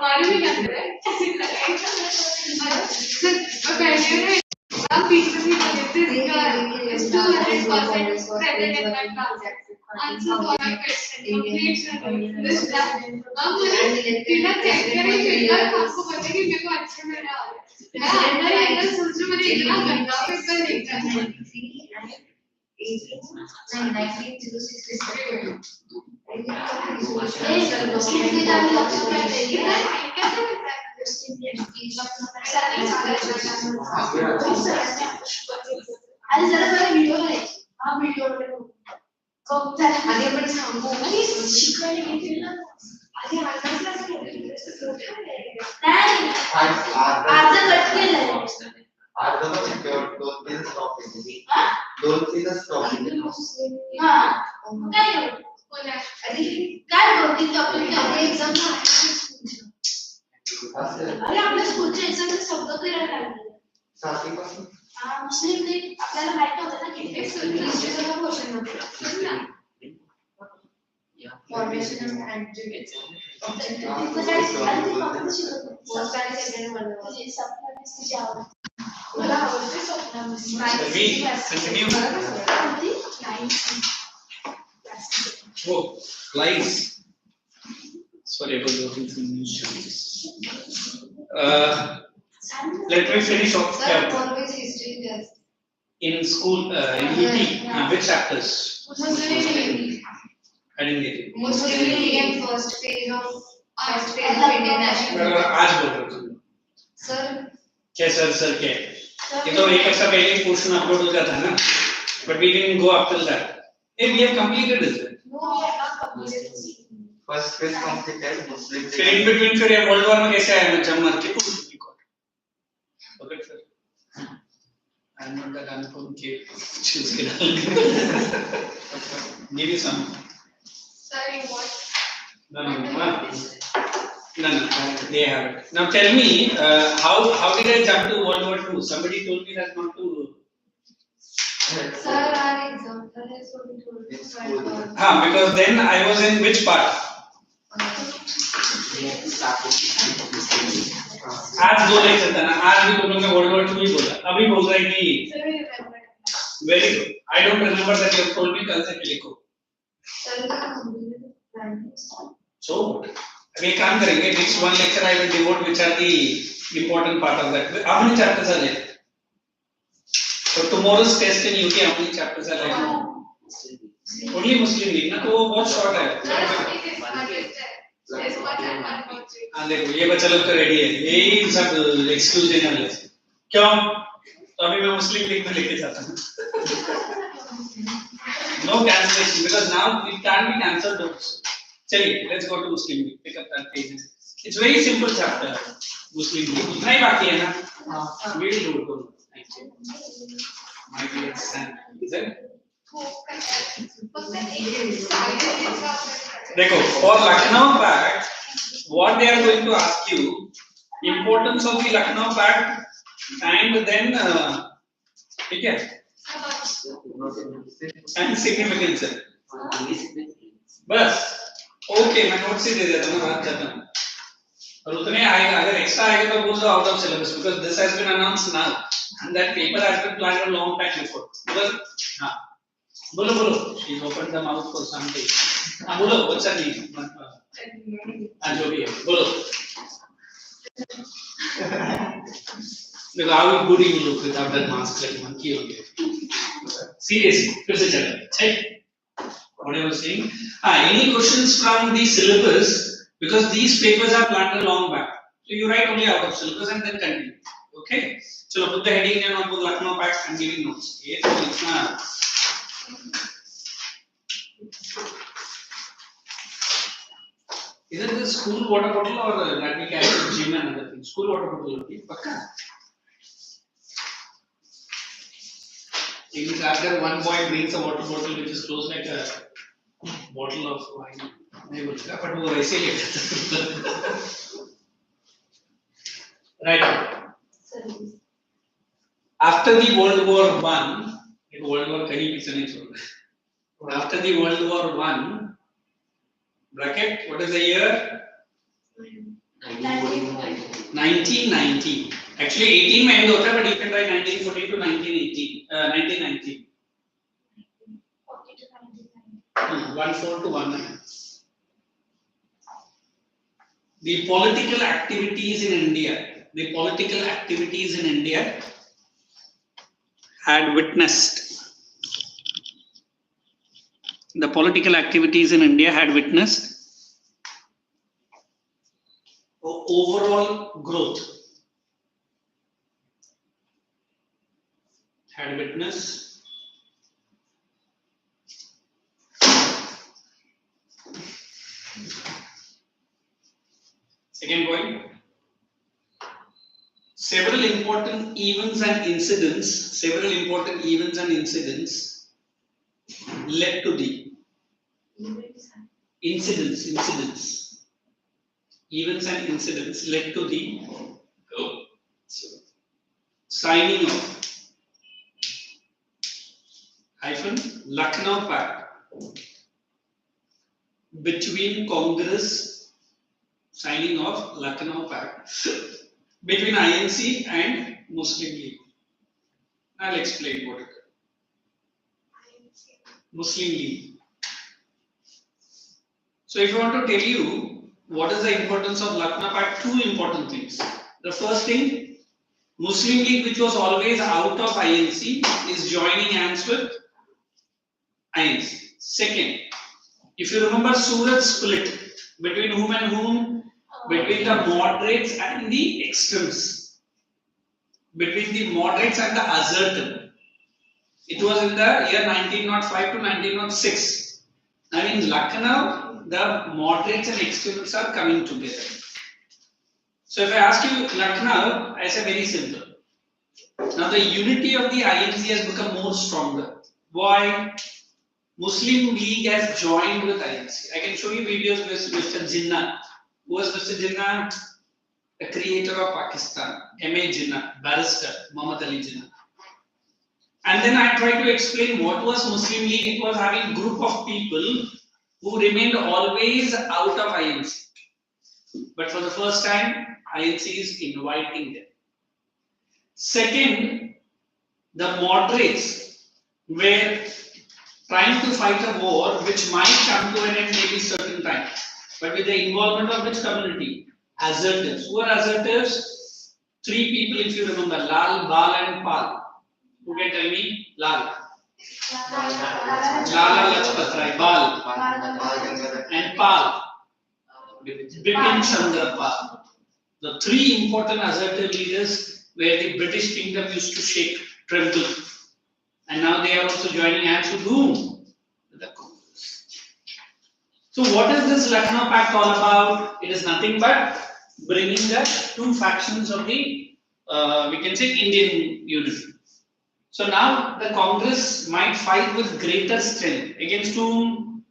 हमारे भी लग रहा है आप पीछे भी लेते हैं 200% credit in my class answer for my question complete this class अब बिना चेक करे पेपर आपको पता है कि मेरे को अच्छे में आ रहा है मैं अंदर सोच रही मुझे इतना गंदा पेपर लिखना है 19 जरा पहले वीडियो बनाई हां वीडियो बनाओ तो आगे पण सांगू आणि शिकवायला घेतील ना आधी आजच क्लास नाही आज कट केलंय आज दोन तीन स्टॉप केले हां 2-3 स्टॉप केले हां काय बोला आधी काय बोलती तो आपली एग्जाम अरे आपल्या स्कूलचे एग्जाम शब्द क्लिअर लागले सातवीपासून मुस्लिम लीग आपल्याला माहिती होतं ना की हिस्ट्रीचा क्वेश्चन होता ना फॉर्मेशन ऑफ ऍट्रिब्यूट्स मला आवडते Sorry about the let me finish off. Sir, always history class. In school, in UT, which chapters? Muslim League. I didn't get it. Muslim League and first phase of Indian national. आज बोल रहे हो Sir. क्या sir क्या? ये तो एक ऐसा पहले पोर्शन अपलोड हो जाता है ना, but we didn't go up till that. Hey, we have completed this. No, we have not completed. First phase completed. Muslim League. फिर in between फिर ये वर्ल्ड वॉर में कैसे आया मैं जम मार के okay sir I'm not that unfun के choose के डाल give you some Sorry, what? no they have it. Now tell me how did I jump to World War II? Somebody told me that not to Sir, our example is what we told you. because then I was in which part? आज दो lecture था ना आज भी तुम लोग ने world war 2 ही बोला अभी बोल रहा है कि very good I don't remember that you told me कल से लिखो सो अभी काम करेंगे next one lecture I will devote which are the important part of that how many chapters are there so tomorrow's test in UT how many chapters are there only Muslim League ना तो वो बहुत short है हाँ देखो ये बच्चा लोग तो रेडी है यही सब एक्सक्यूज देने वाले क्यों तो अभी मैं मुस्लिम लीग में लेके जाता हूँ no cancellation because now it can be cancelled चलिए let's go to Muslim League pick up that page it's very simple chapter Muslim League इतना ही बाकी है ना will do it my dear son is it देखो for Lucknow Pact what they are going to ask you importance of the Lucknow Pact and then ठीक है and significance बस okay मैं नोट से दे देता हूँ बात करता हूँ और उतने आएगा अगर एक्स्ट्रा आएगा तो बोल दो out of syllabus because this has been announced now and that paper has been planned a long time before because हाँ बोलो she opened the mouth for something हाँ बोलो बच्चा नहीं हाँ जो भी है बोलो देखो how good you look without that mask like monkey हो गया seriously फिर से चलो check what I was saying any questions from the syllabus because these papers are planned a long back so you write only out of syllabus and then continue okay चलो put the heading and put Lucknow Pact and giving notes ये तो इतना Is it the school water bottle or that we carry to gym and other things? School water bottle होती है पक्का? In chapter 1 boy brings a water bottle which is closed like a bottle of wine. नहीं बोलेगा but वो वैसे ही लेता right. After the World War I, एक World War कहीं पीछे नहीं छोड़ रहा. After the World War I, bracket, what is the year? 1990. Actually 18 में end होता है, but you can write 1914 to 1918, 1990. 14 to 19. The political activities in India. The political activities in India had witnessed. The political activities in India had witnessed overall growth. Had witnessed second point. Several important events and incidents led to the events and incidents led to the signing of Lucknow Pact between Congress, signing of Lucknow Pact between INC and Muslim League. I'll explain what it is. Muslim League. So if I want to tell you what is the importance of Lucknow Pact, two important things. The first thing, Muslim League, which was always out of INC, is joining hands with INC. Second, if you remember Surat split between whom and whom? Between the moderates and the extremists. Between the moderates and the assertive. It was in the year 1905 to 1906. Now in Lucknow, the moderates and extremists are coming together. So if I ask you Lucknow, I say very simple. Now the unity of the INC has become more stronger. Why? Muslim League has joined with INC. I can show you videos with Mr. Jinnah. Who was Mr. Jinnah? The creator of Pakistan. M.A. Jinnah, barrister, Muhammad Ali Jinnah. And then I try to explain what was Muslim League. It was having group of people who remained always out of INC. But for the first time, INC is inviting them. Second, the moderates were trying to fight a war which might come to an end maybe certain time. But with the involvement of which community? Assertives. Who are assertives? Three people, if you remember: Lal, Bal, and Pal. Who can tell me? Lal. Lala Lajpat Rai, Bal, and Pal. Bipin Chandra Pal. The three important assertive leaders where the British kingdom used to shake, tremble. And now they are also joining hands with whom? With the Congress. So what is this Lucknow Pact all about? It is nothing but bringing the two factions of the, we can say, Indian unity. So now the Congress might fight with greater strength against whom?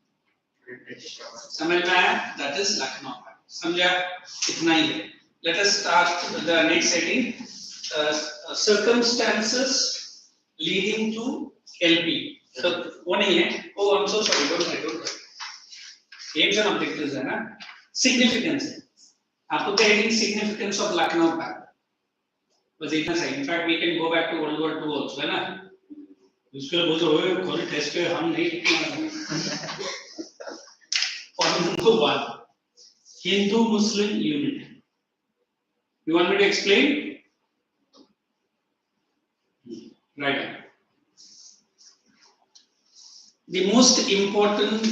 British. समझ में आया? That is Lucknow Pact. समझा? इतना ही है. Let us start the next setting. Circumstances leading to LP. So वो नहीं है. Oh, I'm so sorry. Don't worry. एक जन objectives है ना. Significance है. आपको कहेंगे significance of Lucknow Pact. बस इतना सही. In fact, we can go back to World War II also, है ना? उसके लिए बोलते हुए कोई टेस्ट पे हम नहीं लिखना. Point number one, Hindu-Muslim unity. You want me to explain? Right. The most important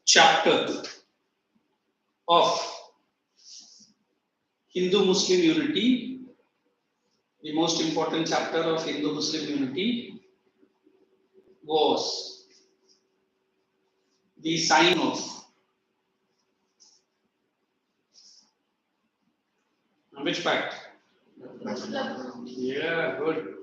chapter of Hindu-Muslim unity, the most important chapter of Hindu-Muslim unity was the sign of which pact? Yeah, good.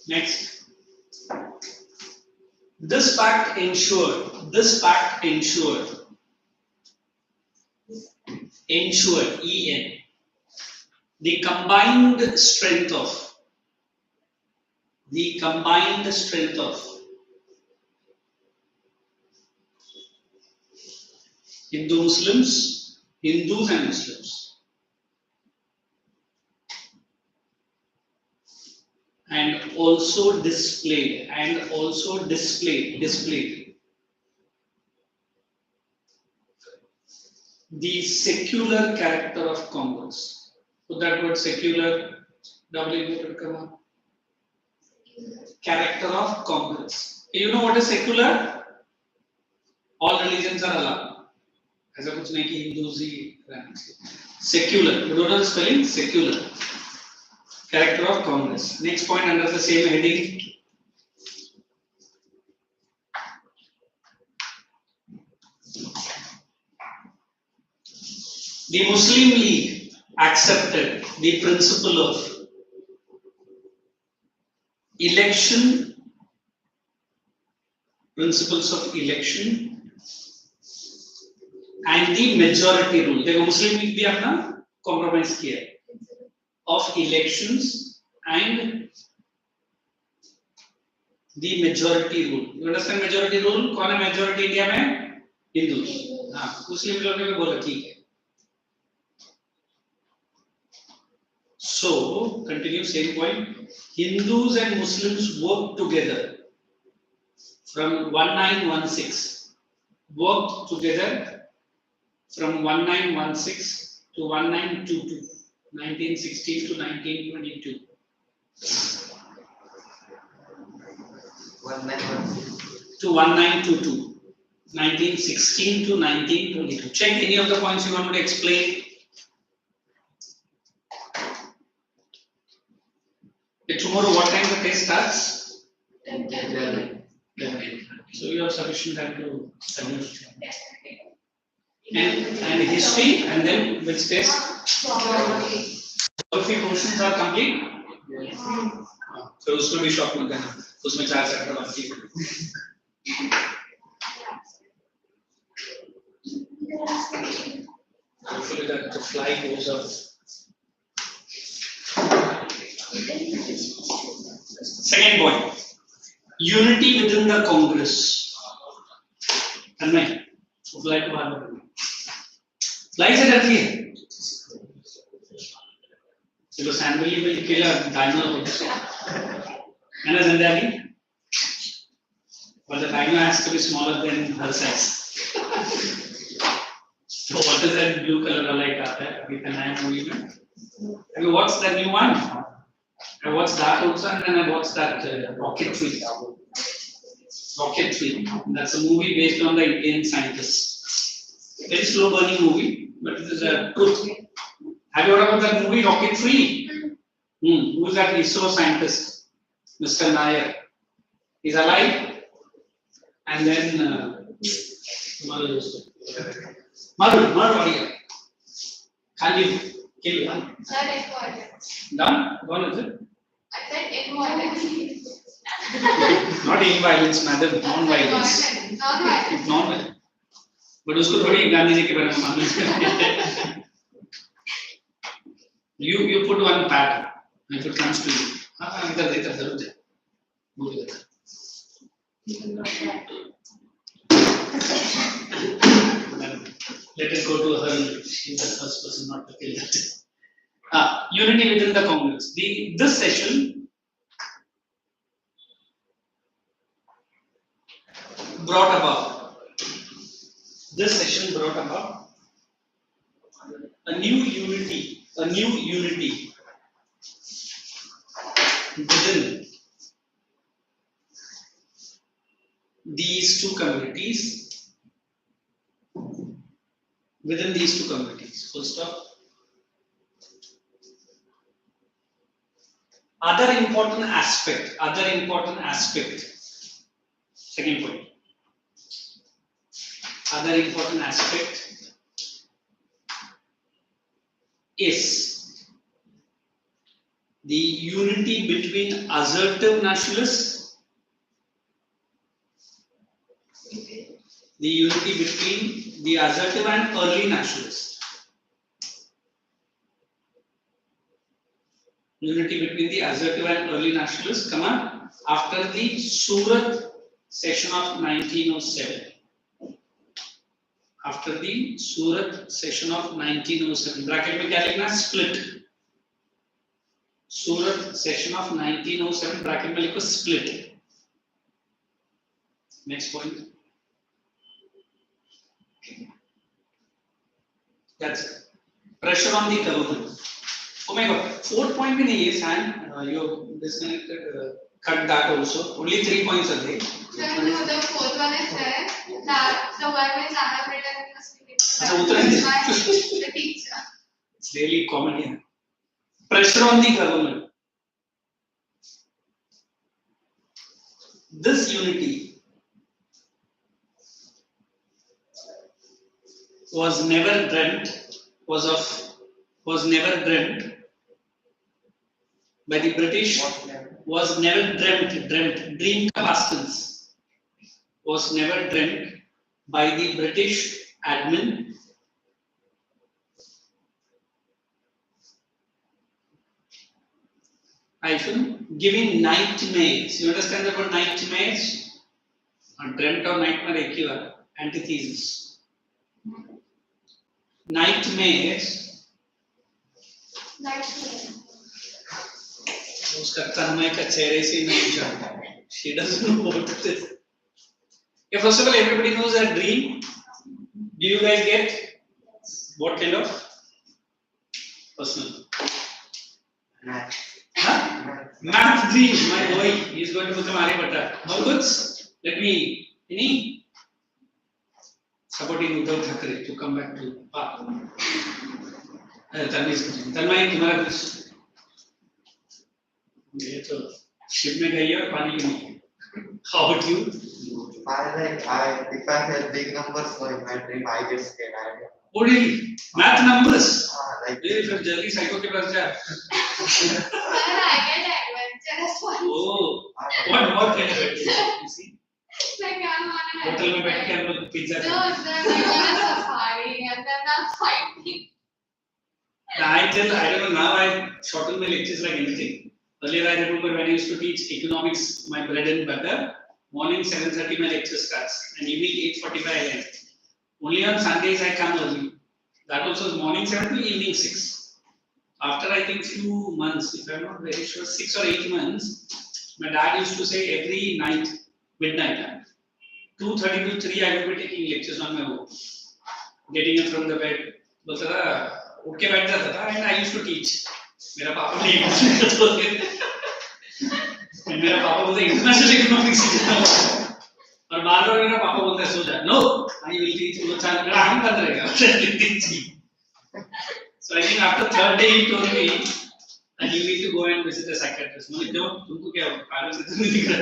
Next, this pact ensured, EN, the combined strength of Hindus and Muslims, and also displayed the secular character of Congress. So that word secular, character of Congress. You know what is secular? All religions are allowed. ऐसा कुछ नहीं कि Hindus ही रहना चाहिए. Secular. You know the spelling? Secular. Character of Congress. Next point under the same heading. The Muslim League accepted the principle of principles of election and the majority rule. देखो मुस्लिम league भी अपना compromise किया of elections and the majority rule. You understand majority rule? कौन है majority India में? हिंदू. हाँ, मुस्लिम लोगों ने बोला ठीक है. So continue same point. Hindus and Muslims worked together from 1916. Worked together from 1916 to 1922. 1916 to 1922. 1916 to 1922. 1916 to 1922. Check any of the points you want me to explain. Okay, tomorrow, what time the test starts? 11. So you have sufficient time to study. And history, and then which test? Geography portions are complete. Yes. So उसमें भी shock मत देना. उसमें 4 chapter बाकी है. Hopefully that the fly goes up. Second point, unity within the Congress. Tanmay, fly को बाहर निकालो. Fly से डरती है. चलो assembly में लिखेगा dino होता है ना ज़िंदगी. But the dino has to be smaller than her size. So what is that blue color like आता है? अभी का नया movie में. Have you watched that new one? I watched that also, and then I watched that Rocketry. Rocketry. That's a movie based on the Indian scientists. Very slow burning movie, but it is a truth. Have you heard about that movie Rocketry? Who is that ISRO scientist? Mr. Nair. He's alive. And then Madhu, can you kill you? Sir, important. Done? Gone is it? I said important. Not in violence, madam, non-violence. Non-violence. Non-violence. But उसको थोड़ी गांधी जी के बारे में मालूम. You put one pattern if it comes to you. हाँ इधर जरूर जाए. बोल इधर. Let it go to her. She's the first person not to kill her. Unity within the Congress. This session brought about a new unity within these two communities. Full stop. Other important aspect. Second point. Other important aspect is the unity between assertive nationalists, the unity between the assertive and early nationalists. unity between the assertive and early nationalists, after the Surat session of 1907. After the Surat session of 1907, bracket में क्या लिखना? Split. Surat session of 1907, bracket में लिखो split. Next point. That's it. Pressure on the government. Oh my God. Fourth point भी नहीं है, Sam. You disconnected. Cut that also. Only 3 points are there. No, the fourth one is there. That the one which I have written in the speaking the teacher. It's really common here. Pressure on the government. This unity was never dreamt by the British. Was never dreamt. Dream का past tense. Was never dreamt by the British admin giving nightmares. You understand about nightmares? Dreamt or nightmare एक ही बात. Antithesis. Nightmares. उसका तन्मय का चेहरे से नहीं जानता. She doesn't know what it is. Yeah, first of all, everybody knows a dream. Do you guys get what kind of personal? Math dream. My boy, he is going to become Aryabhatta. How good? Let me, any supporting Uddhav Thackeray to come back to path. Tanmay, तुम्हारा कुछ ये तो ship में गई और पानी में नहीं. How about you? If I have big numbers, so in my dream I get scared. Oh really? Math numbers? Like फिर जल्दी साइको के पास जा. I get adventurous one. Oh, what kind of adventure? You see? Like I'm on an hotel में बैठ के हम लोग pizza No, then we go on a safari and then I'm fighting. I don't know, now I shorten my lectures like anything. Earlier I remember when I used to teach economics, my bread and butter, morning 7:30 my lecture starts and evening 8:45 I end. Only on Sundays I come early. That also is morning 7 to evening 6. After I think few months, if I'm not very sure, 6 or 8 months, my dad used to say every night, midnight, 2:30 to 3 I will be taking lectures on my own. Getting up from the bed, बोलता था उठ के बैठ जाता था and I used to teach. मेरा पापा ने मेरा पापा बोलता है इंटरनेशनल इकोनॉमिक्स और बार बार मेरा पापा बोलता है सो जा. No, I will teach. वो चार मेरा आम बंद रहेगा. So I think after third day he told me that you need to go and visit a psychiatrist. मैंने क्यों? तुमको क्या हो? पागल से तुम नहीं दिख रहा.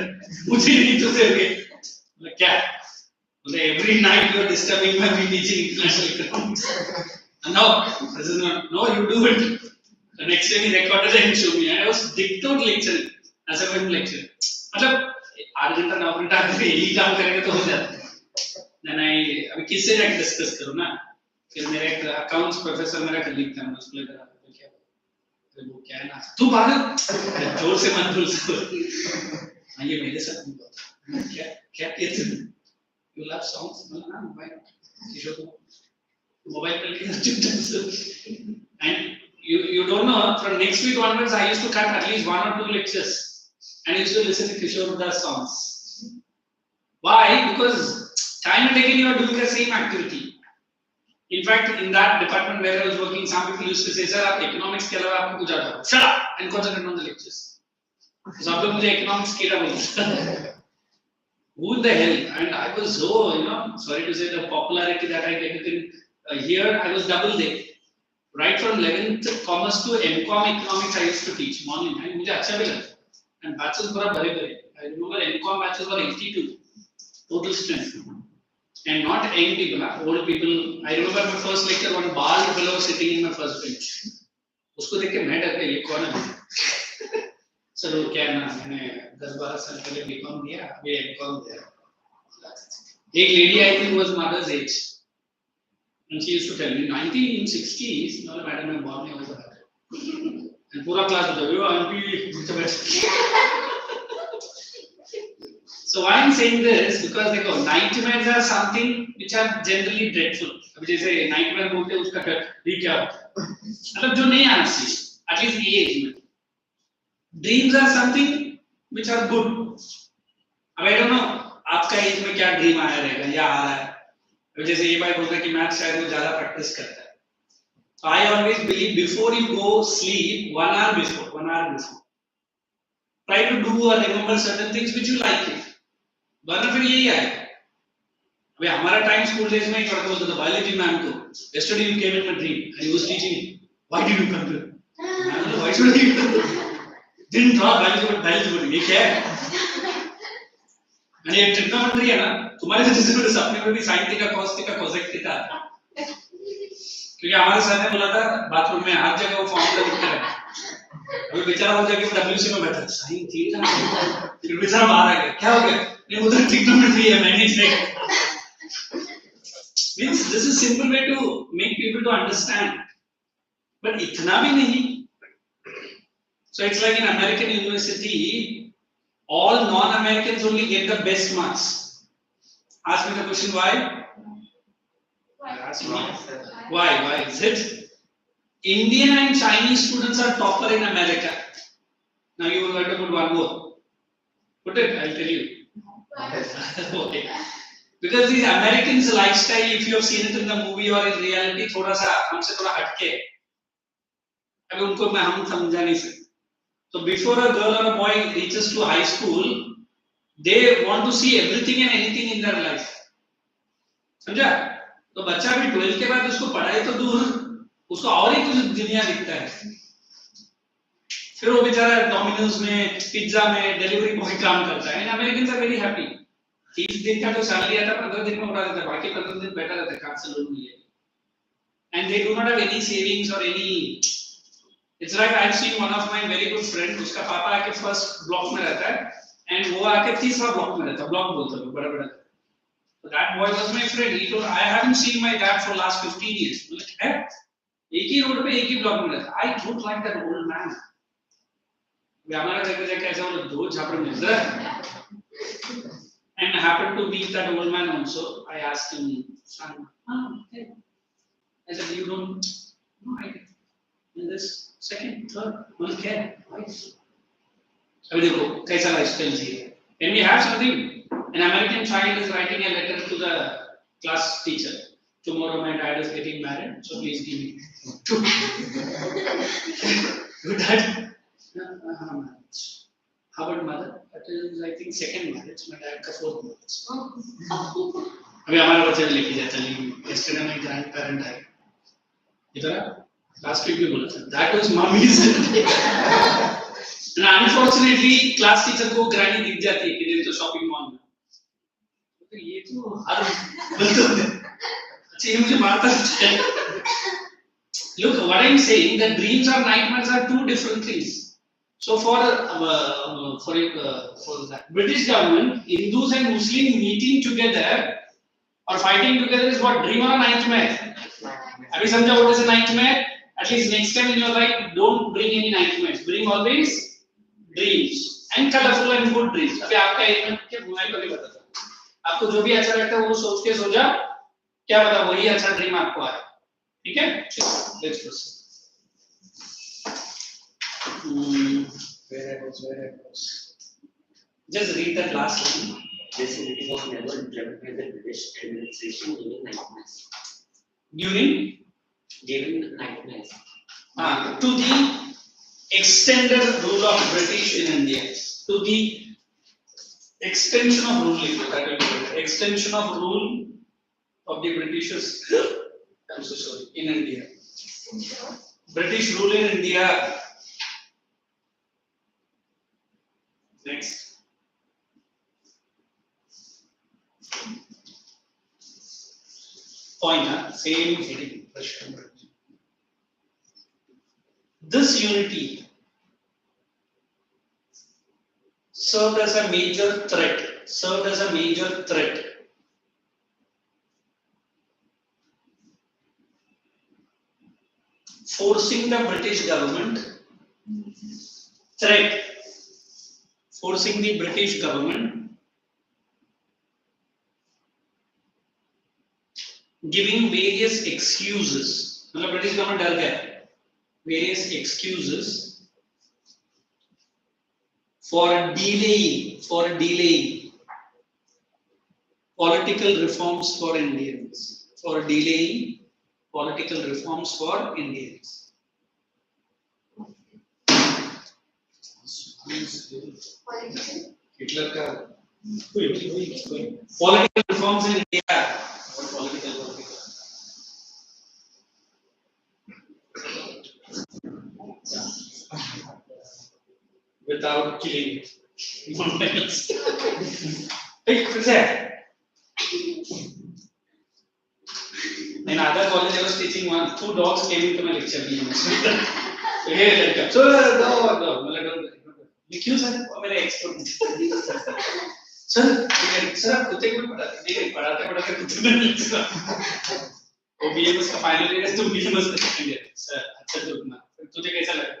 मुझे नहीं तो से होगे. मैं क्या? बोले every night you are disturbing my teaching international economics. No, this is not. No, you do it. The next day he recorded and showed me, and I was dictated lecturing as a web lecture. मतलब 8 घंटा 9 घंटा अगर यही काम करेंगे तो हो जाता है. Then I अभी किससे जाके डिस्कस करूँ ना? फिर मेरा एक अकाउंट्स प्रोफेसर मेरा कलीग था, मैं उसको लेकर आता था क्या? फिर वो क्या है ना? तू पागल? जोर से मत बोल सकते. हाँ ये मेरे साथ नहीं होता. क्या क्या कहते हैं? You love songs? ना मोबाइल किशोर को मोबाइल पे लेके चुप. And you don't know, from next week onwards I used to cut at least 1 or 2 lectures and I used to listen to Kishore Das songs. Why? Because time and again you are doing the same activity. In fact, in that department where I was working, some people used to say, "Sir, आप economics के अलावा आपको कुछ आता है? Shut up and concentrate on the lectures." So आप लोग मुझे economics केला बोलते. Who the hell? And I was so, sorry to say, the popularity that I get in here, I was double there. Right from 11th commerce to MCom economics, I used to teach morning. And मुझे अच्छा भी लगता. And batches पूरा भरे भरे. I remember MCom batches were 82 total strength. And not young people, old people. I remember my first lecture, one bald fellow sitting in my first bench. उसको देख के मैं डर गया, ये कौन है? चलो क्या ना, मैंने 10-12 साल पहले बीकॉम दिया, अभी एमकॉम दिया. एक lady I think was mother's age, and she used to tell me 1960s, no madam मैं born नहीं हुआ था. And पूरा क्लास होता है So why I'm saying this because देखो nightmares are something which are generally dreadful. अभी जैसे nightmare बोलते हैं उसका ये क्या होता है? मतलब जो नहीं आना चाहिए. At least ये एज में. Dreams are something which are good. अब I don't know आपका एज में क्या ड्रीम आया रहेगा या आ रहा है. अभी जैसे ये भाई बोलता है कि मैथ शायद वो ज़्यादा प्रैक्टिस करता है. So I always believe before you go sleep 1 hour before. Try to do or remember certain things which you like it. वरना फिर यही आएगा. अबे हमारा टाइम स्कूल डेज में ही पढ़ते होते थे बायोलॉजी मैम को. Yesterday you came in my dream and he was teaching. Why did you come here? मैंने why should I come? Didn't draw biology ये क्या है? मैंने ये ट्रिग्नोमेट्री है ना तुम्हारे जैसे मेरे सपने में भी sine theta cos theta cosec theta क्योंकि हमारे सर ने बोला था बाथरूम में हर जगह वो फॉर्मूला लिखते रहे. अभी बेचारा हो जाके डब्ल्यूसी में बैठा साइन थीटा फिर बेचारा बाहर आ गया क्या हो गया नहीं उधर ट्रिग्नोमेट्री है मैनेज नहीं. Means this is simple way to make people to understand but इतना भी नहीं. So it's like in American university all non-Americans only get the best marks. Ask me the question why? Ask me why is it? Indian and Chinese students are topper in America. Now you will learn to put one more. Put it, I'll tell you. Okay. Because these Americans' lifestyle, if you have seen it in the movie or in reality, थोड़ा सा हमसे थोड़ा हटके. अभी उनको मैं हम समझा नहीं सकते. So before a girl or a boy reaches to high school, they want to see everything and anything in their life. समझा? तो बच्चा भी 12 के बाद उसको पढ़ाई तो दूर उसको और ही कुछ दुनिया दिखता है. फिर वो बेचारा डोमिनोज में पिज्जा में डिलीवरी बॉय काम करता है. Americans are very happy. 30 दिन का तो सैलरी आता है 15 दिन में उड़ा देता है बाकी 15 दिन बैठा रहता है काम से लोन लिए. And they do not have any savings और any. It's like I have seen one of my very good friend उसका पापा आके फर्स्ट ब्लॉक में रहता है एंड वो आके तीसरा ब्लॉक में रहता है. ब्लॉक बोलते हैं बड़ा बड़ा. So that boy was my friend. He told, I haven't seen my dad for last 15 years. Like, एक ही रोड पे एक ही ब्लॉक में रहता. I don't like that old man. वे हमारा देखते जाके ऐसा वो दो झापड़ मिल रहा है. And I happened to meet that old man also. I asked him, son, okay. I said, you don't, no, I in this second, third, don't care. Why? अभी देखो कैसा लाइफस्टाइल चाहिए. Can we have something? An American child is writing a letter to the class teacher. Tomorrow my dad is getting married, so please give me two. Your dad? Marriage. How about mother? That is, I think, second marriage. My dad का fourth marriage. अभी हमारा बच्चा लेके जाता नहीं. Yesterday my grandparent आए. इधर last week भी बोला था. That was mommy's. And unfortunately, class teacher को granny दिख जाती है कि दिन तो shopping mall में. तो ये तो हर बिल्कुल अच्छा ये मुझे मारता है. Look, what I'm saying, that dreams or nightmares are two different things. So for the British government, Hindus and Muslims meeting together or fighting together is what, dream or nightmare? Abhi samjha what is a nightmare? At least next time in your life, don't bring any nightmares. Bring always dreams and colorful and good dreams. अभी आपका एक minute के घुमाई को नहीं बताता. आपको जो भी अच्छा लगता है वो सोच के सो जा. क्या पता वही अच्छा ड्रीम आपको आए. ठीक है? Let's proceed. Where I was. Just read that last line. This meeting was never implemented by the British administration during nightmares. During nightmares. To the extended rule of British in India. To the extension of rule. Extension of rule of the Britishers. I'm so sorry. In India. British rule in India. Next. Point, same heading. This unity served as a major threat. Forcing the British government Threat. Forcing the British government. Giving various excuses. मतलब British government डर गया. Various excuses for delaying political reforms for Indians. For delaying political reforms for Indians. Hitler का political reforms in India. What political? Without killing monuments. Hey, what's that? In other college, I was teaching one. Two dogs came into my lecture. Hey, lecture. So, no. You क्यों sir? मेरे expert. Sir, sir कुत्ते को पढ़ाते नहीं पढ़ाते कुत्ते में नहीं लिखता. वो BMS का फाइनल ईयर है तो BMS का सेकंड ईयर. सर अच्छा जो ना. तुझे कैसा लगा?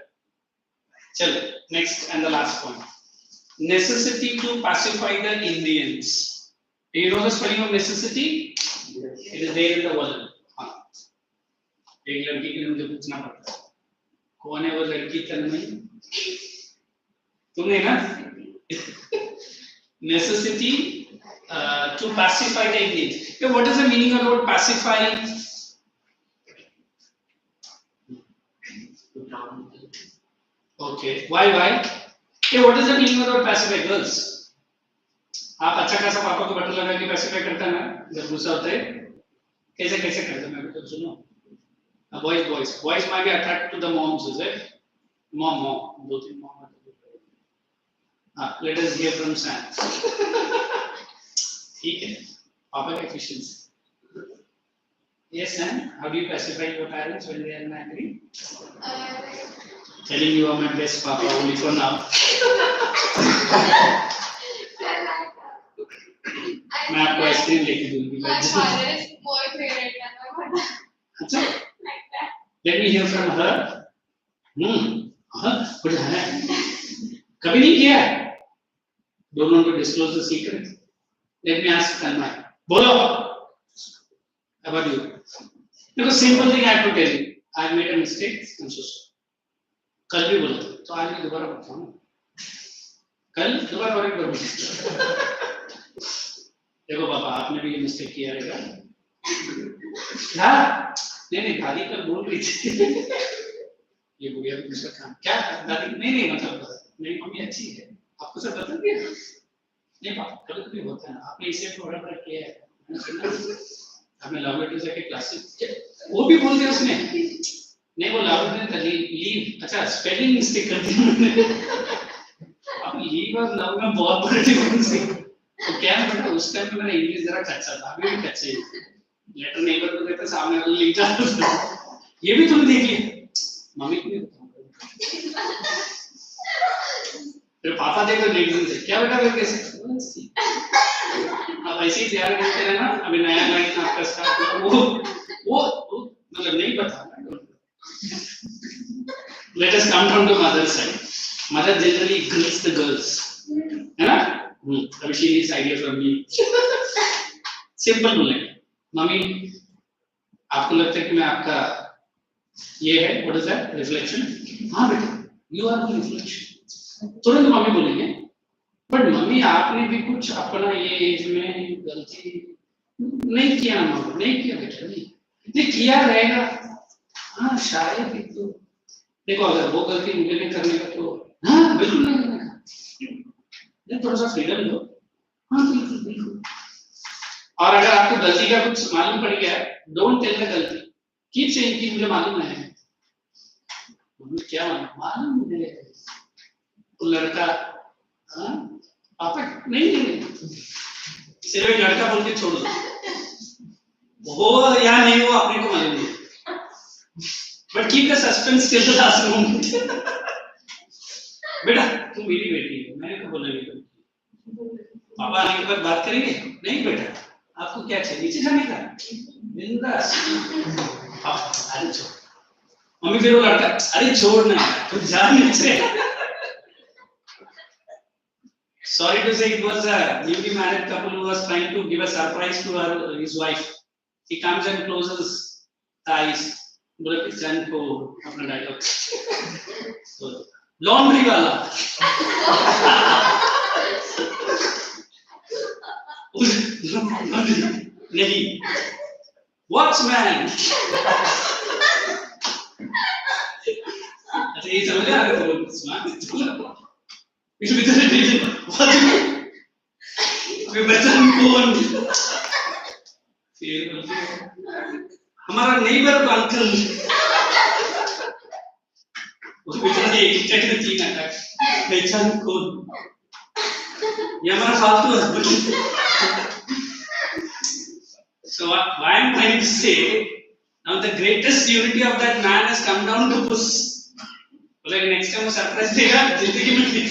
चलो next and the last point. Necessity to pacify the Indians. Do you know the spelling of necessity? It is there in the word. हाँ. एक लड़की के लिए मुझे पूछना पड़ता है. कौन है वो लड़की तन्मय? तुमने ना? Necessity to pacify the Indians. Okay, what is the meaning of the word pacify? Okay. Why? Okay, what is the meaning of the word pacify, girls? आप अच्छा खासा पापा को बटन लगा के पैसिफाई करता है ना जब गुस्सा होता है कैसे करते हैं मैं तो सुनो boys might be attracted to the moms, is it? Mom दो तीन mom let us hear from Sam. ठीक है पापा का efficiency. Yes Sam, how do you pacify your parents when they are angry? Telling you are my best papa only for now. मैं आपको ice cream लेके दूंगी. My father is more favorite than my mother. अच्छा. Like that. Let me hear from her. कुछ है? कभी नहीं किया? Don't want to disclose the secret. Let me ask Tanmay. बोलो. About you. देखो simple thing I have to tell you. I have made a mistake. I'm so sorry. कल भी बोला तो आज भी दोबारा बताऊँ. कल दोबारा और एक बार बोलूँ. देखो पापा आपने भी ये मिस्टेक किया रहेगा. हाँ नहीं दादी कल बोल रही थी ये बुढ़िया भी उसका काम क्या दादी नहीं मतलब मेरी मम्मी अच्छी है आपको सब बता दिया नहीं पापा कभी कभी होता है आपने इसे थोड़ा बड़ा किया है आपने लव लेटर से क्लासेस वो भी बोल दिया उसने नहीं वो लव लेटर लीव अच्छा स्पेलिंग मिस्टेक कर दी अब लीव और लव में बहुत बड़ा डिफरेंस है तो क्या है बेटा उस टाइम पे मेरा इंग्लिश जरा कच्चा था अभी भी कच्चा है लेटर नेबर को देते सामने वाला लिख जाता ये भी तुम देख लिया मम्मी को नहीं फिर पापा देखो रीजन से क्या बेटा फिर कैसे अब ऐसे ही तैयार करते रहना अभी नया लाइन आपका स्टार्ट वो मतलब नहीं पता let us come from the mother side mother generally greets the girls है ना अभी she needs idea from me simple बोलेंगे मम्मी आपको लगता है कि मैं आपका ये है व्हाट इज दैट रिफ्लेक्शन हाँ बेटा यू आर द रिफ्लेक्शन तुरंत मम्मी बोलेंगे बट मम्मी आपने भी कुछ अपना ये एज में गलती नहीं किया ना मम्मी नहीं किया बेटा नहीं किया रहेगा हाँ शायद भी तो देखो अगर वो गलती मुझे नहीं करने का तो हाँ बिल्कुल नहीं करने का थोड़ा सा फ्रीडम दो हाँ बिल्कुल और अगर आपको गलती का कुछ मालूम पड़ गया डोंट टेल द गलती कीप सेइंग कि मुझे मालूम है मुझे क्या मालूम मुझे तो लड़का हाँ पापा नहीं सिर्फ एक लड़का बोल के छोड़ दो वो या नहीं वो अपने को मालूम नहीं but keep the suspense till the last moment बेटा तुम मेरी बेटी हो मैंने तो बोला नहीं पापा आने के बाद बात करेंगे नहीं बेटा आपको क्या चाहिए नीचे जाने का बिंदास अरे छोड़ मम्मी फिर वो लड़का अरे छोड़ ना यार तू जा नीचे. Sorry to say, it was a newly married couple who was trying to give a surprise to his wife. He comes and closes the eyes. बोले पिचन को अपना डायलॉग. So laundry वाला. नहीं. Watchman. अच्छा ये समझ आ रहा है तो इसमें इतने डिटेल मैं बचन कौन फिर हमारा नेबर का अंकल उस बेचारे एक चक्कर तीन आता पहचान कौन ये हमारा फालतू husband. So why I'm trying to say now the greatest unity of that man has come down to push. बोले next time वो surprise देगा जिंदगी में नहीं.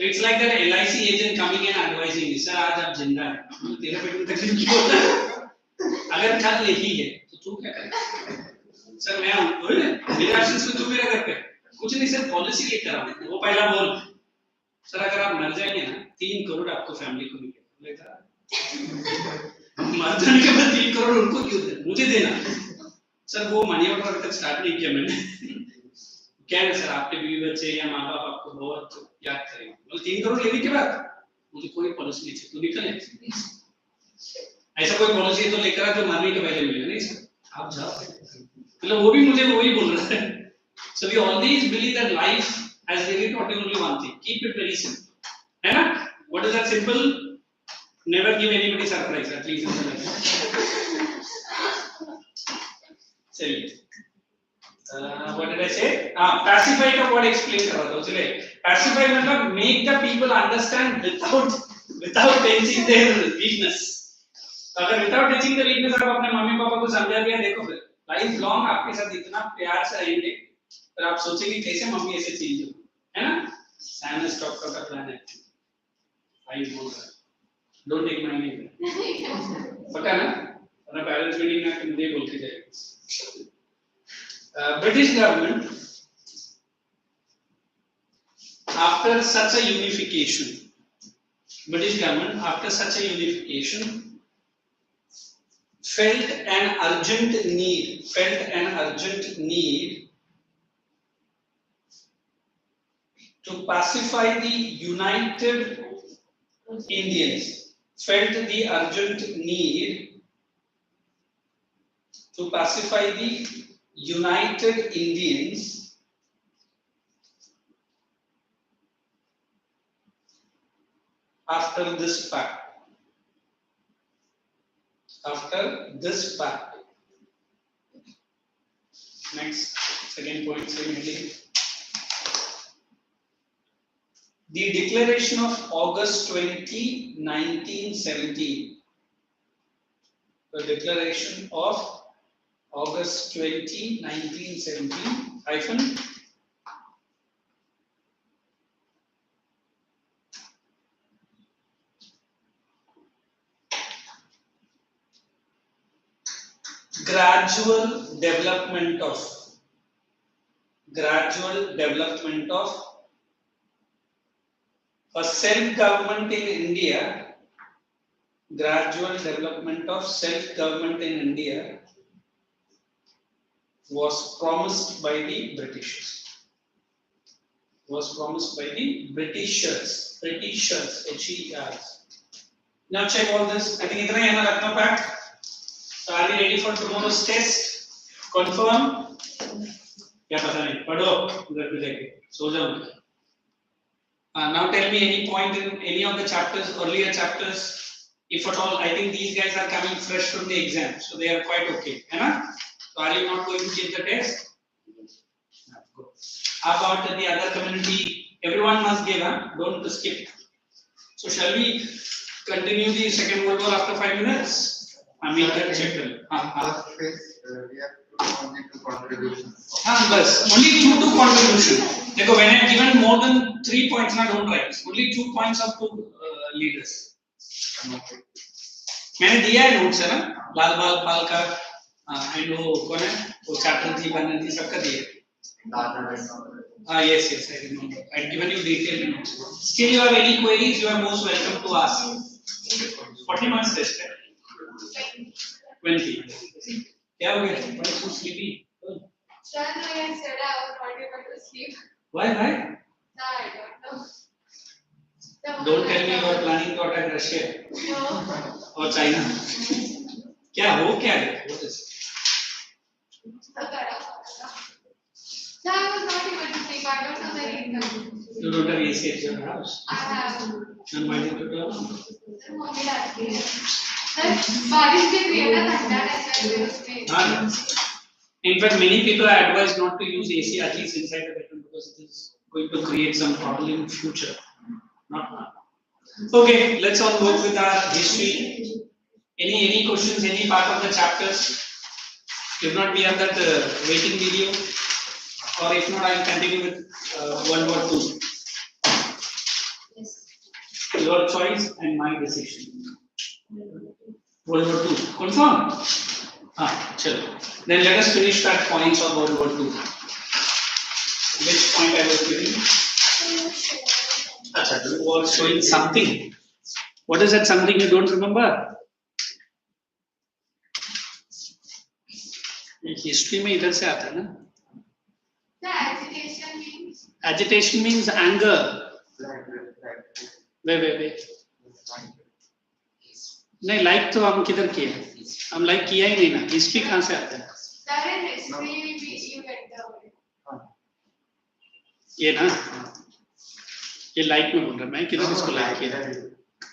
It's like that LIC agent coming and advising me, sir आज आप जिंदा है, तेरे पेट में तकलीफ क्यों होता है? अगर कल यही है, तो तू क्या करेगा? सर मैं हूँ, बोले मेरे absence में तू मेरा घर पे, कुछ नहीं सर पॉलिसी लेकर आओ, वो पहला बोल, सर अगर आप मर जाएंगे ना, 3 करोड़ आपको फैमिली को मिलेगा, बोलेगा, मर जाने के बाद 3 करोड़ उनको क्यों देना? मुझे देना, सर वो मनी ऑर्डर अभी तक स्टार्ट नहीं किया मैंने, क्या है सर आपके बीवी बच्चे या माँ बाप आपको बहुत याद करेंगे, मतलब 3 करोड़ लेने के बाद मुझे कोई पॉलिसी नहीं चाहिए, तू निकले, ऐसा कोई पॉलिसी तो लेकर आ जो मरने के पहले मिले नहीं सर, आप जाओ, मतलब वो भी मुझे वही बोल रहा है. So we always believe that life has really taught you only one thing, keep it very simple, है ना? What is that simple? Never give anybody surprise, at least in the life. चलिए. What did I say? Pacify का word explain कर रहा था, चलिए. Pacify मतलब make the people understand without teaching their weakness. तो अगर without teaching their weakness आप अपने मम्मी पापा को समझा दिया, देखो फिर लाइफ लॉन्ग आपके साथ इतना प्यार से रहेंगे, फिर आप सोचेंगे कैसे मम्मी ऐसे चीज हो, है ना? Sam has talked about the planet. I बोल रहा है. Don't take my name. पता ना? अपना पेरेंट्स मीटिंग में आके मुझे बोल के जाएगा. British government, after such a unification, felt an urgent need to pacify the United Indians. Felt the urgent need to pacify the United Indians after this pact. Next, second point, same heading. The Declaration of August 20, 1917. The Declaration of August 20, 1917, hyphen, gradual development of a self-government in India, was promised by the Britishers. Britishers. Now check all this. I think itna yana rakhna pack. So are you ready for tomorrow's test? Confirm? क्या पता नहीं. पढ़ो उधर पे जाके. सो जाओ. Now tell me any point in any of the chapters, earlier chapters, if at all. I think these guys are coming fresh from the exam, so they are quite okay. है ना? So are you not going to change the test? No, go. How about the other community? Everyone must give, huh? Don't skip. So shall we continue the Second World War after 5 minutes? I mean that chapter. First phase, we have only 2 contributions. Bas. Only 2 contributions. देखो, when I have given more than 3 points, ना don't write. Only 2 points of 2 leaders. मैंने दिया है notes है ना? लाल बाल पाल का and वो कौन है? वो chapter 3 1 3 सबका दिए. Yes, yes, I remember. I'd given you detailed notes. Still, you have any queries? You are most welcome to ask. 40 marks test. 20. क्या हो गया? Why so sleepy? Sir, no, I said I was not able to sleep. Why? No, I don't know. Don't tell me you are planning to attack Russia No. or China. क्या हो क्या है? What is? No, I was not able to sleep. I don't know the reason. You don't have AC at your house. I have. And why did you tell? Sir, mommy asked me. Sir, बारिश के लिए ना ठंडा रहता है उसमें. In fact, many people are advised not to use AC at least inside the bedroom because it is going to create some problem in future. Not now. Okay, let's all work with our history. Any questions? Any part of the chapters? If not, we have that waiting video. Or if not, I will continue with World War II. Yes. Your choice and my decision. World War II. Confirm? Chalo. Then let us finish that points of World War II. Which point I was giving? Acha, you were showing something. What is that something you don't remember? History में इधर से आता है ना? The agitation means. Agitation means anger. Wait. नहीं like तो हम किधर किए? हम like किया ही नहीं ना. History कहाँ से आता है? Sir, in history, you get the word. ये ना? ये like में बोल रहा मैं किधर इसको like किया?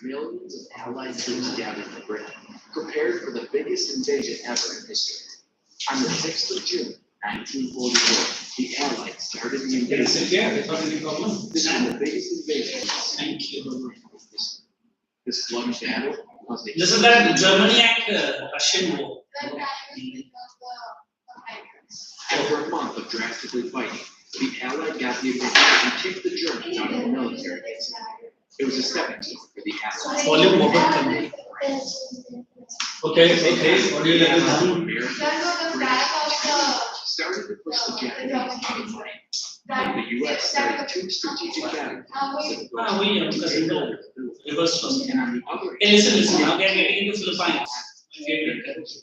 Millions of Allied troops gathered in Britain, prepared for the biggest invasion ever in history. On the 6th of June, 1944, the Allies started the Can I sit invasion. here without any problem? This was the biggest invasion Thank you. This bloody battle caused a This is that Germany and Russian war. The time is because the migrants. After a month of drastically fighting, the Allied got the advantage and kicked the Germans out of the military base. It was a stepping stone for the Allies. Volume बहुत कम है. Okay. What do you like to do? America Sir, no, the flag of started to push the Japanese out of fighting. The U.S. started two strategic battles. वही हम कर सकते हैं. Reverse first. And on the other Hey, listen. Now we are getting into Philippines. My favorite country.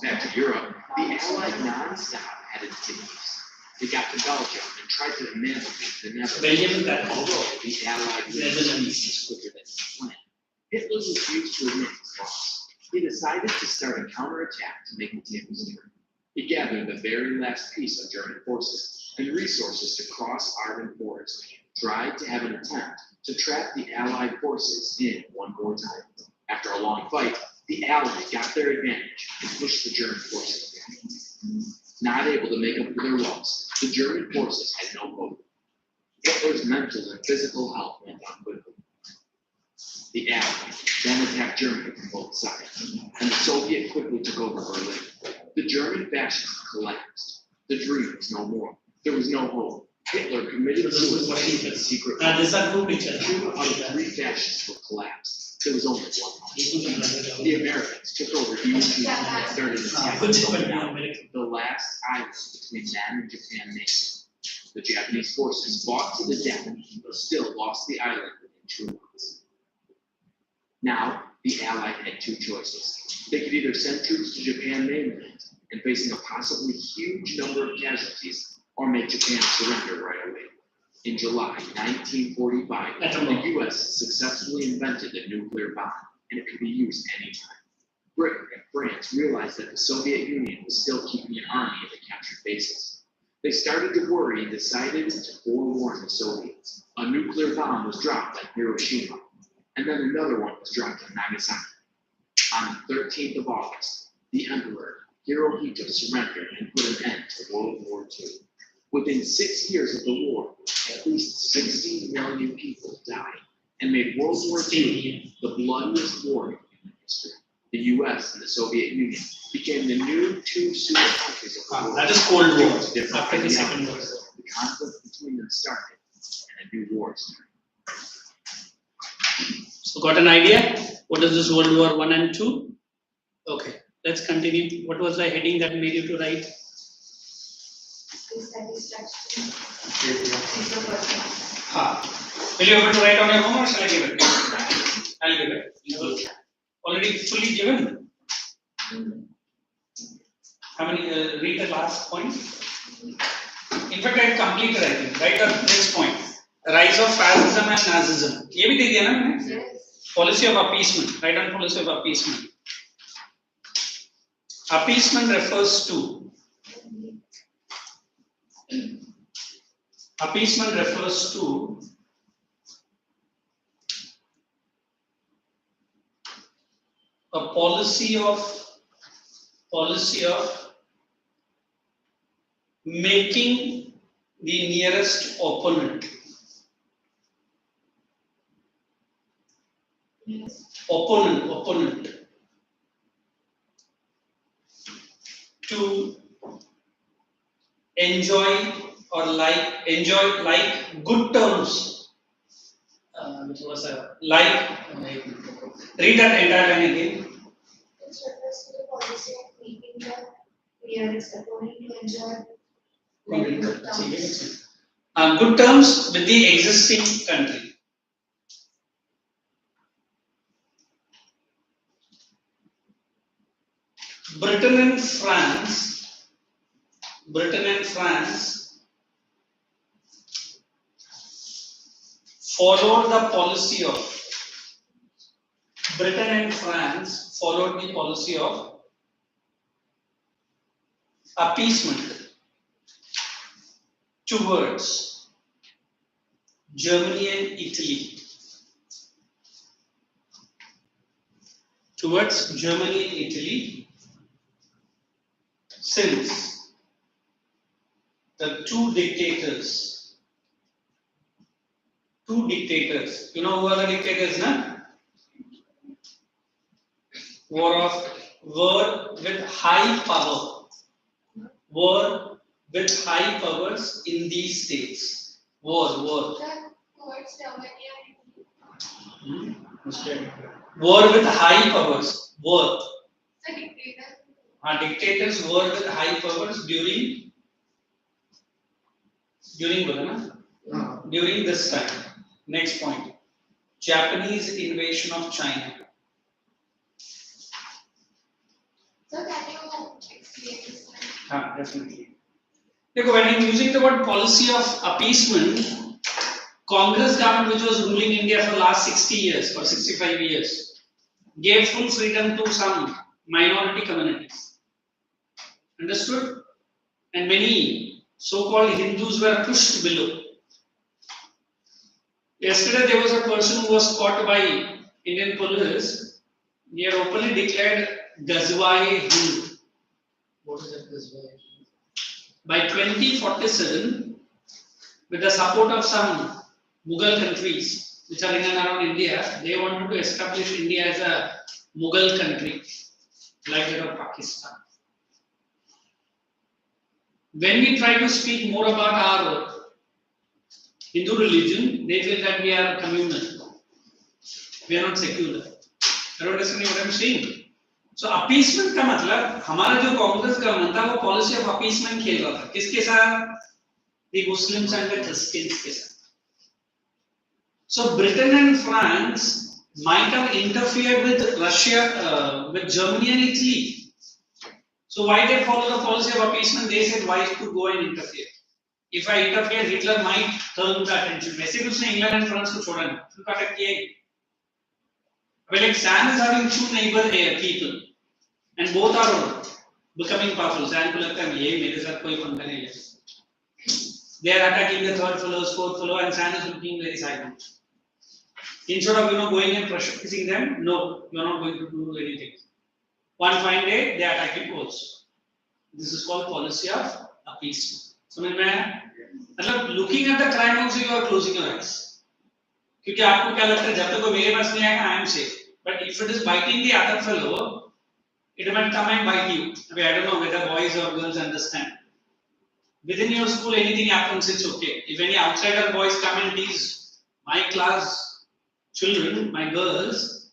Back to Europe, the Allied non-stop headed to the east. They got to Belgium and tried to emancipate the Netherlands. Belgium is that. Although the Allied Netherlands. was quicker than planned, Hitler refused to admit his loss. He decided to start a counterattack to make the tables turn. He gathered the very last piece of German forces and resources to cross Ardennes Forest, tried to have an attempt to trap the Allied forces in one more time. After a long fight, the Allies got their advantage and pushed the German forces back. Not able to make up for their loss, the German forces had no hope. Hitler's mental and physical health went down quickly. The Allies then attacked Germany from both sides, and the Soviet quickly took over Berlin. The German fascists collapsed. The dream was no more. There was no hope. Hitler committed suicide in a secret. These are two pictures. Two out of three fascists were collapsed. There was only one hope. The Americans took over East Germany and started attacking the last island between them and Japan nation. The Japanese forces fought to the death, but still lost the island within 2 months. Now, the Allied had two choices. They could either send troops to Japan mainland and facing a possibly huge number of casualties, or make Japan surrender right away. In July 1945, the U.S. successfully invented a nuclear bomb, and it could be used anytime. Britain and France realized that the Soviet Union was still keeping an army in the captured bases. They started to worry and decided to forewarn the Soviets. A nuclear bomb was dropped on Hiroshima, and then another one was dropped on Nagasaki. On the 13th of August, the Emperor Hirohito surrendered and put an end to World War II. Within 6 years of the war, at least 60 million people died and made World War II the bloodiest war in human history. The US and the Soviet Union became the new two super countries of the world. That is Cold War. Different After the Second ideologies. War. The conflict between them started, and a new war started. So got an idea? What is this World War I and II? Okay. Let's continue. What was the heading that made you to write? Dissatisfaction Yes, yeah. is the first Will you able to write on your own or shall I give it? I'll give it. You will already fully given. How many? Read the last point. In fact, I completed. I think. Write the next point. Rise of fascism and Nazism. ये भी दे दिया ना मैंने? Yes. Policy of appeasement. Write down policy of appeasement. Appeasement refers to. Appeasement refers to a policy of making the nearest opponent Yes. opponent to enjoy good terms. Which was like read that entire line again. Which refers to the policy of making the nearest opponent to enjoy good terms. Good terms with the existing country. Britain and France followed the policy of appeasement towards Germany and Italy. Since the two dictators, you know who are the dictators, na? Were with high powers in these states. War. Towards Germany and War with high powers. War. the dictator. Dictators were with high powers during this time. Next point. Japanese invasion of China. So can you explain this one? Definitely. Look, when I'm using the word policy of appeasement, Congress government, which was ruling India for the last 60 years or 65 years, gave full freedom to some minority communities. Understood? And many so-called Hindus were pushed below. Yesterday there was a person who was caught by Indian police. He had openly declared Gazwaye Hind. What is that Gazwaye Hind? By 2047, with the support of some Mughal countries which are in and around India, they wanted to establish India as a Mughal country, like that of Pakistan. When we try to speak more about our Hindu religion, they feel that we are communal. We are not secular. Are you understanding what I am saying? So appeasement का मतलब हमारा जो Congress government था वो policy of appeasement खेल रहा था. किसके साथ? The Muslims and the Christians के साथ. So Britain and France might have interfered with Russia, with Germany and Italy. So why they follow the policy of appeasement? They said why to go and interfere. If I interfere, Hitler might turn the attention. वैसे भी उसने England and France को छोड़ा नहीं, उनका attack किया ही. Well, like Sam is having two neighbor people, and both are becoming powerful. Sam को लगता है ये मेरे साथ कोई पंगा नहीं है. They are attacking the third fellows, fourth fellow, and Sam is looking very silent. Instead of going and pressurizing them, no, you are not going to do anything. One fine day, they are attacking also. This is called policy of appeasement. समझ में आया? मतलब looking at the crime also you are closing your eyes. क्योंकि आपको क्या लगता है जब तक वो मेरे पास नहीं आएगा I am safe. But if it is biting the other fellow, it might come and bite you. I mean, I don't know whether boys or girls understand. Within your school, anything happens, it's okay. If any outsider boys come and tease my class children, my girls,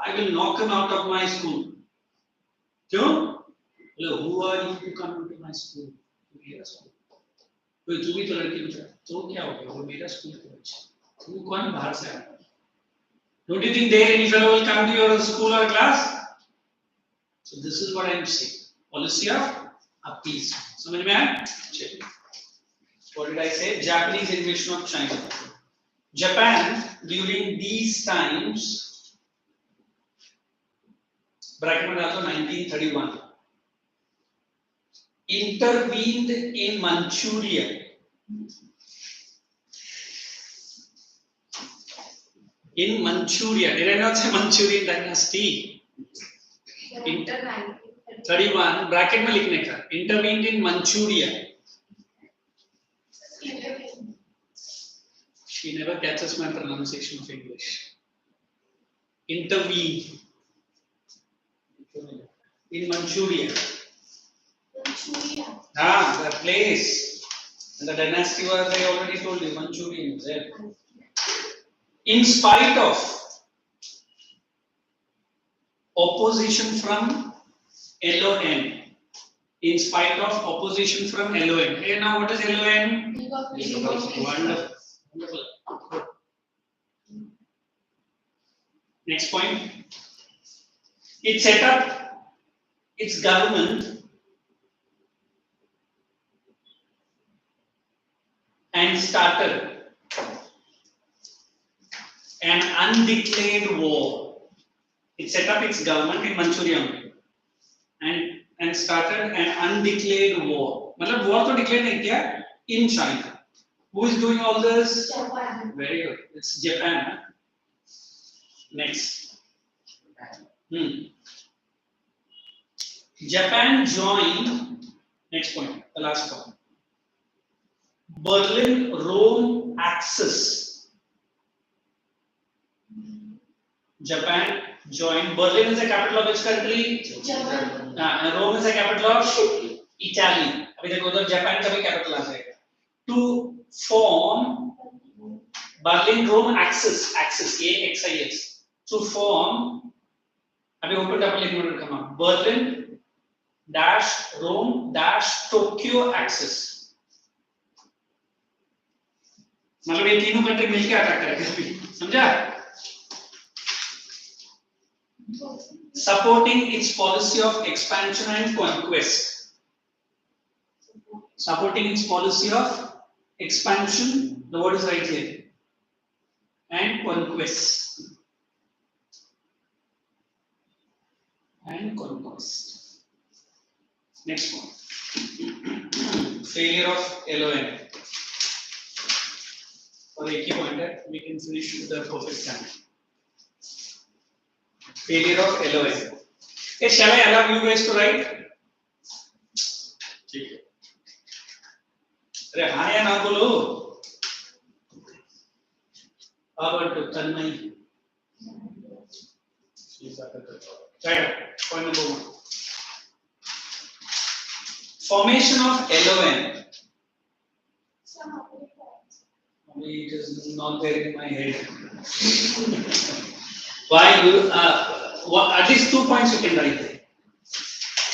I will knock them out of my school. क्यों? बोले who are you to come into my school? मेरा school. कोई तू भी तो लड़की पूछा, तो क्या हो गया? वो मेरा स्कूल है बच्चा। तू कौन बाहर से आया? Don't you think there any fellow will come to your school or class? So this is what I am saying. Policy of appeasement. समझ में आया? चलिए. What did I say? Japanese invasion of China. Japan during these times, bracket में डाल दो 1931, intervened in Manchuria. In Manchuria, did I not say Manchurian dynasty? In 31 bracket में लिखने का, intervened in Manchuria. She never catches my pronunciation of English. Intervene in Manchuria. Ah, the place. And the dynasty was, I already told you, Manchurian is there. In spite of opposition from LON. In spite of opposition from LON. Hey, now what is LON? Wonderful. Wonderful. Next point. It set up its government and started an undeclared war. It set up its government in Manchuria and started an undeclared war. मतलब war तो declare नहीं किया in China. Who is doing all this? Japan. Very good. It's Japan. Huh? Next. Japan joined. Next point. The last point. Berlin-Rome axis. Japan joined. Berlin is the capital of which country? Japan. And Rome is the capital of Italy. अभी देखो उधर Japan का भी capital आ जाएगा. To form Berlin-Rome axis, AXIS, to form. अभी open double लिखने का काम. Berlin dash Rome dash Tokyo axis. मतलब ये तीनों कंट्री मिलके अटैक करेंगे. समझा? Supporting its policy of expansion and conquest. Supporting its policy of expansion, the word is right here, and conquest. And conquest. Next one. Failure of LON. For a key pointer, we can finish with the perfect time. Failure of LON. Hey, shall I allow you guys to write? ठीक है. अरे हाँ या ना बोलो. अब तन्मय. Right. Point number 1. Formation of LON. It is not there in my head. Why you? At least 2 points you can write there.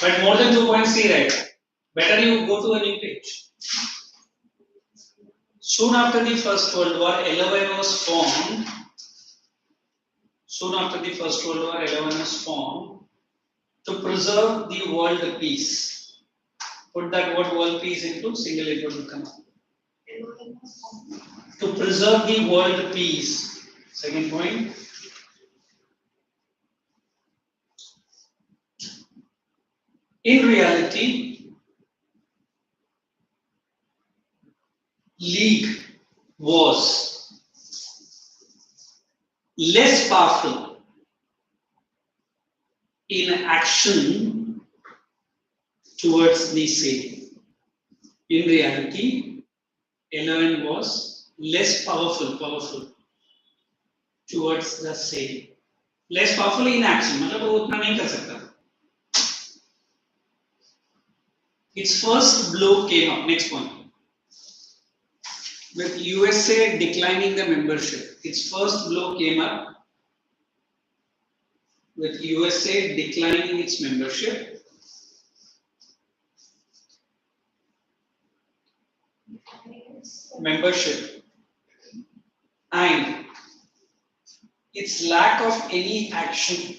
But more than 2 points, see right. Better you go to a new page. Soon after the First World War, LON was formed. Soon after the First World War, LON was formed to preserve the world peace. Put that word world peace into single inverted comma. To preserve the world peace. Second point. In reality, League was less powerful in action towards the same. In reality, LON was less powerful towards the same. Less powerful in action. मतलब वो उतना नहीं कर सकता. Its first blow came up. Next point. With USA declining the membership. Its first blow came up with USA declining its membership membership, and its lack of any action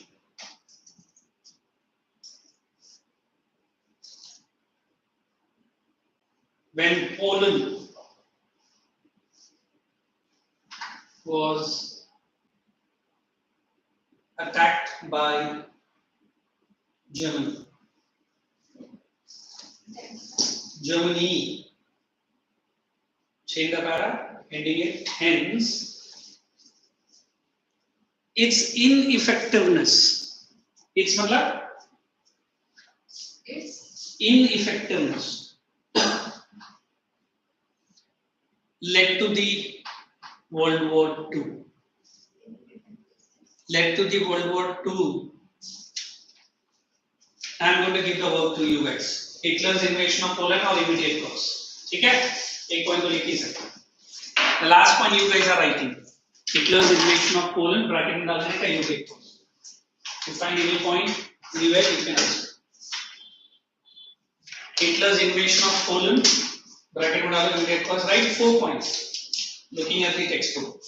when Poland was attacked by Germany. Germany, change the para, ending it, hence, its ineffectiveness. Its matlab? It's Ineffectiveness led to the World War II. Led to the World War II. I'm going to give the work to you guys. Hitler's invasion of Poland or immediate cause. Okay? एक point तो लिख ही सकते हैं. The last point you guys are writing. Hitler's invasion of Poland, bracket में डालने का immediate cause. You find any point anywhere you can answer. Hitler's invasion of Poland, bracket में डालो immediate cause. Write 4 points. Looking at the textbook.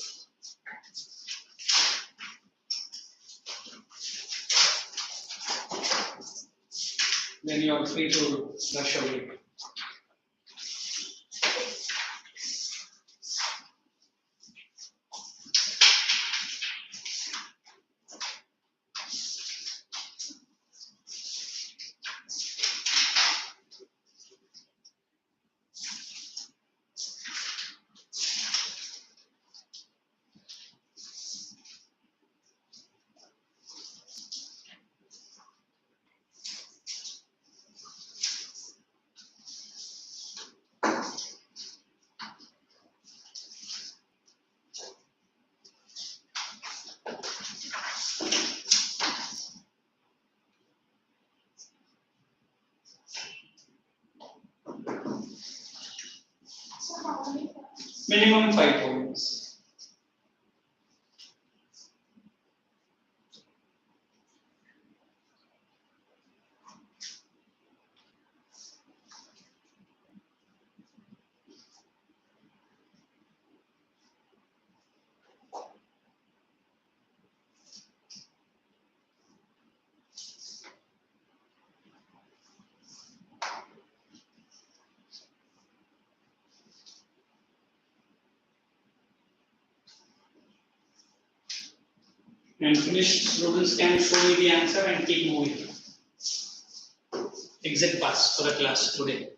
Then you are free to rush away. Minimum 5 points. And finished students can show me the answer and keep moving. Exit pass for the class today.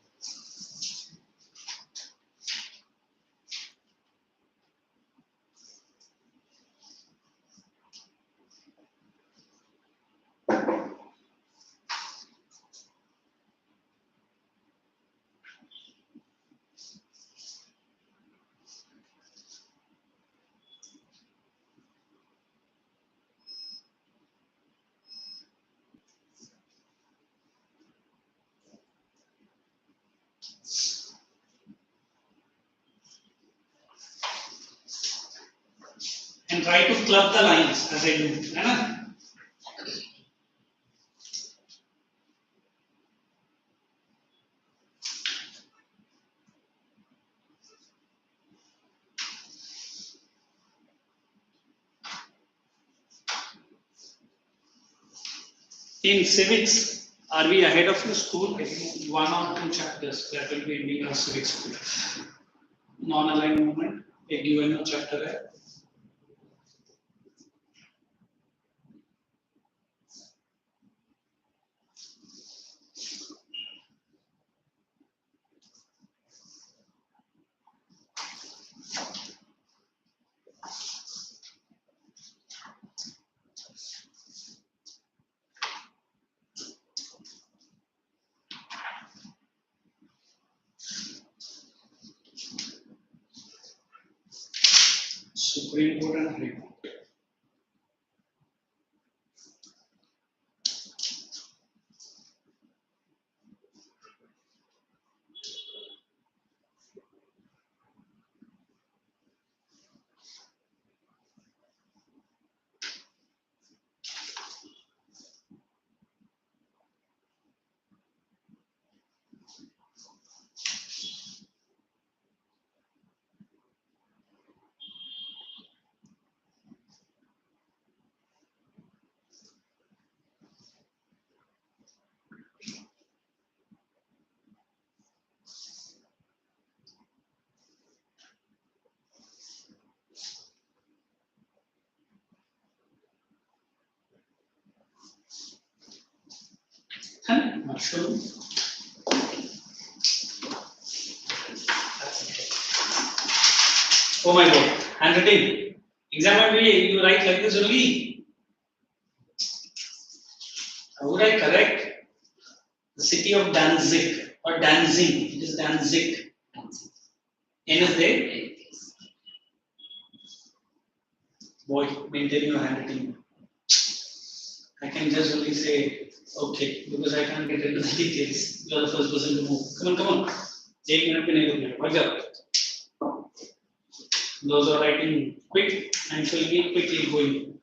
And try to club the lines as I do. है ना? In civics, are we ahead of your school? I think 1 or 2 chapters that will be ending our civics school. Non-aligned movement, एक given chapter है. Supreme Court and High Court. Show me. Oh my God, handwriting. Exam में you write like this only. How would I correct? The city of Danzig or Danzig. It is Danzig. N is there. Boy, maintaining your handwriting. I can just only say okay because I can't get into the details. You are the first person to move. Come on. 1 minute पे नहीं रुकना. Watch out. Those are writing quick and shall be quickly going.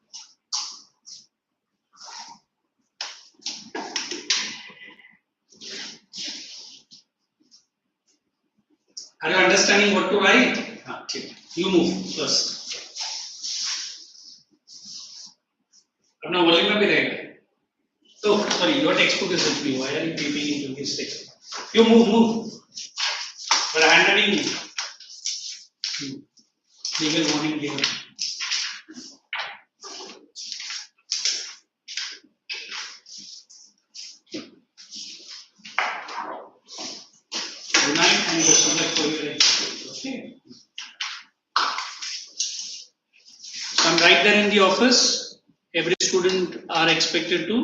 Are you understanding what to write? Okay. You move first. अपना volume में भी रहेगा. So sorry, your textbook is with me. Why are you keeping it in this textbook? You move. But handwriting. Legal warning given. Good night and best of luck for your exam. Okay. So I'm right there in the office. Every student are expected to